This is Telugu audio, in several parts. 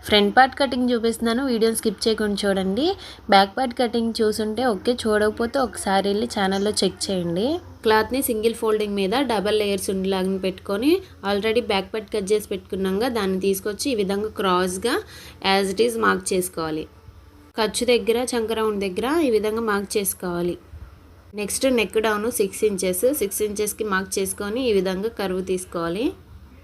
ఫ్రంట్ పార్ట్ కటింగ్ చూపిస్తున్నాను, వీడియోని స్కిప్ చేయకుండా చూడండి. బ్యాక్ పార్ట్ కటింగ్ చూసుంటే ఓకే, చూడకపోతే ఒకసారి వెళ్ళి ఛానల్లో చెక్ చేయండి. క్లాత్ని సింగిల్ ఫోల్డింగ్ మీద డబల్ లేయర్స్ ఉండేలాగా పెట్టుకొని ఆల్రెడీ బ్యాక్ పార్ట్ కట్ చేసి పెట్టుకున్నాక దాన్ని తీసుకొచ్చి ఈ విధంగా క్రాస్గా యాజ్ ఇట్ ఈజ్ మార్క్ చేసుకోవాలి. ఖర్చు దగ్గర చంక రౌండ్ దగ్గర ఈ విధంగా మార్క్ చేసుకోవాలి. నెక్స్ట్ నెక్ డౌన్ 6 ఇంచెస్కి మార్క్ చేసుకొని ఈ విధంగా కర్వ్ తీసుకోవాలి.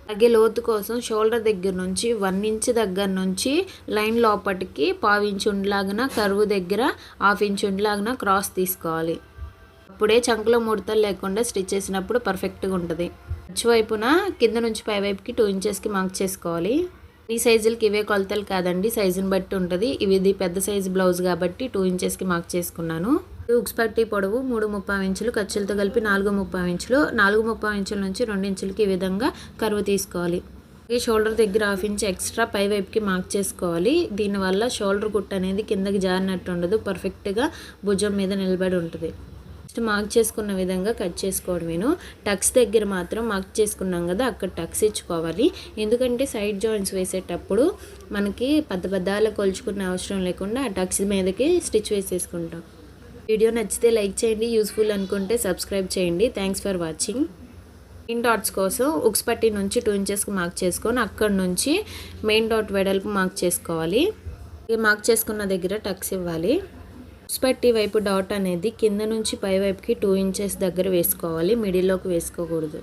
అలాగే లోతు కోసం షోల్డర్ దగ్గర నుంచి 1 ఇంచ్ దగ్గర నుంచి లైన్ లోపటికి 1/2 ఇంచ్ ఉండలాగిన కర్వ్ దగ్గర 1/2 ఇంచ్ ఉండలాగిన క్రాస్ తీసుకోవాలి. అప్పుడే చంకలో ముడతలు లేకుండా స్టిచ్ చేసినప్పుడు పర్ఫెక్ట్గా ఉంటుంది. ఖర్చు వైపున కింద నుంచి పై వైపుకి 2 ఇంచెస్కి మార్క్ చేసుకోవాలి. ఈ సైజులకి ఇవే కొలతలు కాదండి, సైజుని బట్టి ఉంటుంది. ఇది పెద్ద సైజు బ్లౌజ్ కాబట్టి 2 ఇంచెస్కి మార్క్ చేసుకున్నాను. ఉక్స్ పట్టి పొడవు 3/3 ఇంచులు, ఖర్చులతో కలిపి 4/3 ఇంచులు. 4/3 ఇంచుల నుంచి 2 ఇంచులకి ఈ విధంగా కర్వ్ తీసుకోవాలి. ఈ షోల్డర్ దగ్గర 1/2 ఇంచ్ ఎక్స్ట్రా పై వైపుకి మార్క్ చేసుకోవాలి. దీనివల్ల షోల్డర్ కుట్ అనేది కిందకి జారినట్టు ఉండదు, పర్ఫెక్ట్గా భుజం మీద నిలబడి ఉంటుంది. నెక్స్ట్ మార్క్ చేసుకున్న విధంగా కట్ చేసుకోవడమేను. టక్స్ దగ్గర మాత్రం మార్క్ చేసుకున్నాం కదా, అక్కడ టక్స్ ఇచ్చుకోవాలి. ఎందుకంటే సైడ్ జాయింట్స్ వేసేటప్పుడు మనకి పెద్ద కొలుచుకునే అవసరం లేకుండా ఆ టక్స్ మీదకి స్టిచ్ వేసేసుకుంటాం. వీడియో నచ్చితే లైక్ చేయండి, యూస్ఫుల్ అనుకుంటే సబ్స్క్రైబ్ చేయండి. Thanks for watching. Main dots కోసం ఉక్స్ పట్టి నుంచి 2 ఇంచెస్కి మార్క్ చేసుకొని అక్కడ నుంచి మెయిన్ డాట్ వెడల్పు మార్క్ చేసుకోవాలి. ఈ మార్క్ చేసుకున్న దగ్గర టక్స్ ఇవ్వాలి. ఉక్స్ పట్టి వైపు డాట్ అనేది కింద నుంచి పై వైపుకి 2 ఇంచెస్ దగ్గర వేసుకోవాలి, మిడిల్లోకి వేసుకోకూడదు.